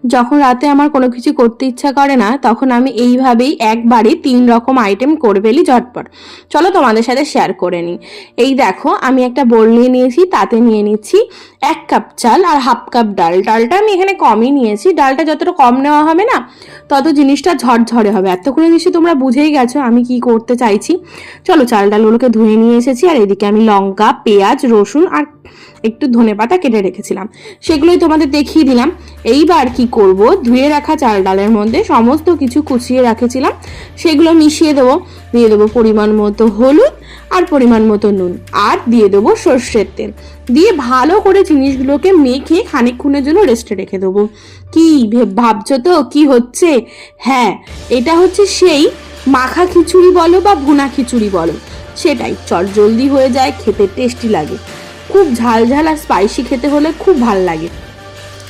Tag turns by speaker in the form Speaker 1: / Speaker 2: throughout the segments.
Speaker 1: যখন রাতে আমার কোনো কিছু করতে ইচ্ছা করে না, তখন আমি এইভাবেই একবারে 3 রকম আইটেম করে ফেলি ঝটপট। চলো তোমাদের সাথে শেয়ার করে নিই। এই দেখো, আমি একটা বোল নিয়ে নিয়েছি, তাতে নিয়ে নিচ্ছি 1 কাপ চাল আর হাফ কাপ ডাল। ডালটা আমি এখানে কমই নিয়েছি, ডালটা যতটা কম নেওয়া হবে না তত জিনিসটা ঝরঝরে হবে। এতক্ষণে নিশ্চয়ই তোমরা বুঝেই গেছো আমি কি করতে চাইছি। চলো, চাল ডালগুলোকে ধুয়ে নিয়ে এসেছি, আর এদিকে আমি লঙ্কা, পেঁয়াজ, রসুন আর একটু ধনেপাতা কেটে রেখেছিলাম, সেগুলোই তোমাদের দেখিয়ে দিলাম। এইবার কি করব, ধুয়ে রাখা চাল ডালের মধ্যে সমস্ত কিছু কুচিয়ে রেখেছিলাম সেগুলো মিশিয়ে দেবো। দিয়ে দেবো পরিমাণ মতো হলুদ আর পরিমাণ মতো নুন, আর দিয়ে দেবো সর্ষের তেল। দিয়ে ভালো করে জিনিসগুলোকে মেখে খানিকক্ষণের জন্য রেস্টে রেখে দেবো। কি ভাবছো তো কি হচ্ছে? হ্যাঁ, এটা হচ্ছে সেই মাখা খিচুড়ি বলো বা ভুনা খিচুড়ি বলো, সেটাই। চট জলদি হয়ে যায়, খেতে টেস্টি লাগে। খুব ঝাল ঝাল আর স্পাইসি খেতে হলে খুব ভাল লাগে,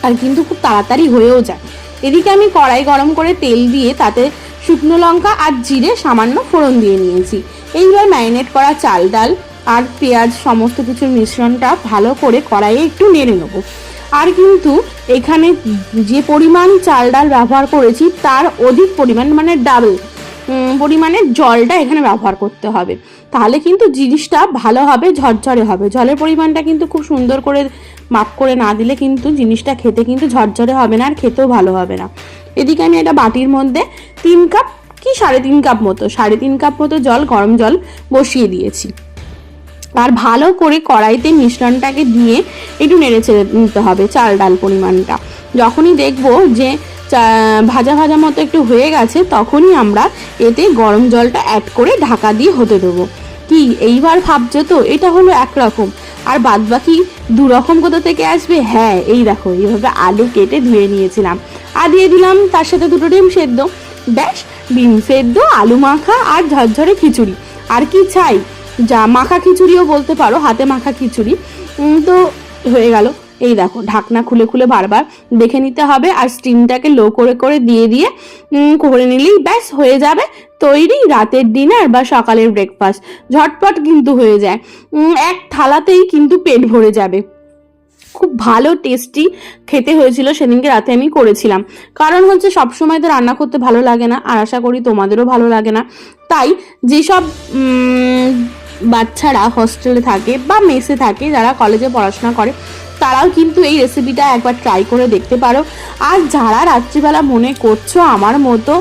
Speaker 1: আর কিন্তু খুব তাড়াতাড়ি হয়েও যায়। এদিকে আমি কড়াই গরম করে তেল দিয়ে তাতে শুকনো লঙ্কা আর জিরে সামান্য ফোড়ন দিয়ে নিয়েছি। এইবার ম্যারিনেট করা চাল ডাল আর পেঁয়াজ সমস্ত কিছুর মিশ্রণটা ভালো করে কড়াইয়ে একটু নেড়ে নেবো। আর কিন্তু এখানে যে পরিমাণ চাল ডাল ব্যবহার করেছি তার অধিক পরিমাণ, মানে ডাবল পরিমাণের জলটা এখানে ব্যবহার করতে হবে, তাহলে কিন্তু জিনিসটা ভালো হবে, ঝরঝরে হবে। জলের পরিমাণটা কিন্তু খুব সুন্দর করে মাপ করে না দিলে কিন্তু জিনিসটা খেতে কিন্তু ঝরঝরে হবে না, আর খেতেও ভালো হবে না। এদিকে আমি একটা বাটির মধ্যে 3 কাপ কি 3.5 কাপ মতো 3.5 কাপ মতো জল, গরম জল বসিয়ে দিয়েছি। আর ভালো করে কড়াইতে মিশ্রণটাকে দিয়ে একটু নেড়ে ছেড়ে নিতে হবে চাল ডাল পরিমাণটা। যখনই দেখবো যে ভাজা ভাজা মতো একটু হয়ে গেছে, তখনই আমরা এতে গরম জলটা অ্যাড করে ঢাকা দিয়ে হতে দেবো। কি এইবার ভাবছো তো এটা হলো একরকম, আর বাদ বাকি 2 রকম কোথা থেকে আসবে? হ্যাঁ, এই দেখো, এইভাবে আলু কেটে ধুয়ে নিয়েছিলাম, আর দিয়ে দিলাম তার সাথে 2টো ডিম সেদ্ধ। ব্যাস, ডিম সেদ্ধ, আলু মাখা আর ঝরঝরে খিচুড়ি। আর কি চাই? যা মাখা খিচুড়িও বলতে পারো, হাতে মাখা খিচুড়ি। তো হয়ে গেল। এই দেখো, ঢাকনা খুলে খুলে বারবার দেখে নিতে হবে, আর স্টিমটাকে লো করে করে দিয়ে দিয়ে করে নিলেই ব্যাস হয়ে যাবে তৈরি রাতের ডিনার বা সকালের ব্রেকফাস্ট। ঝটপট কিন্তু হয়ে যায়, এক থালাতেই কিন্তু পেট ভরে যাবে। খুব ভালো টেস্টি খেতে হয়েছিল সেদিনকে রাতে আমি করেছিলাম। কারণ হচ্ছে সবসময় তো রান্না করতে ভালো লাগে না, আর আশা করি তোমাদেরও ভালো লাগে না। তাই যেসব বাচ্চারা হস্টেলে থাকে বা মেসে থাকে, যারা কলেজে পড়াশোনা করে, তারাও কিন্তু এই রেসিপিটা একবার ট্রাই করে দেখতে পারো। আর যারা রাত্রিবেলা মনে করছো আমার মতো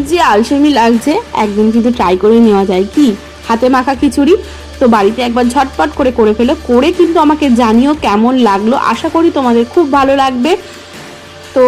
Speaker 1: যে আলসেমি লাগছে, একদিন কিন্তু ট্রাই করে নেওয়া যায় কি হাতে মাখা খিচুড়ি। তো বাড়িতে একবার ঝটপট করে করে ফেলো, করে কিন্তু আমাকে জানিও কেমন লাগলো। আশা করি তোমাদের খুব ভালো লাগবে। তো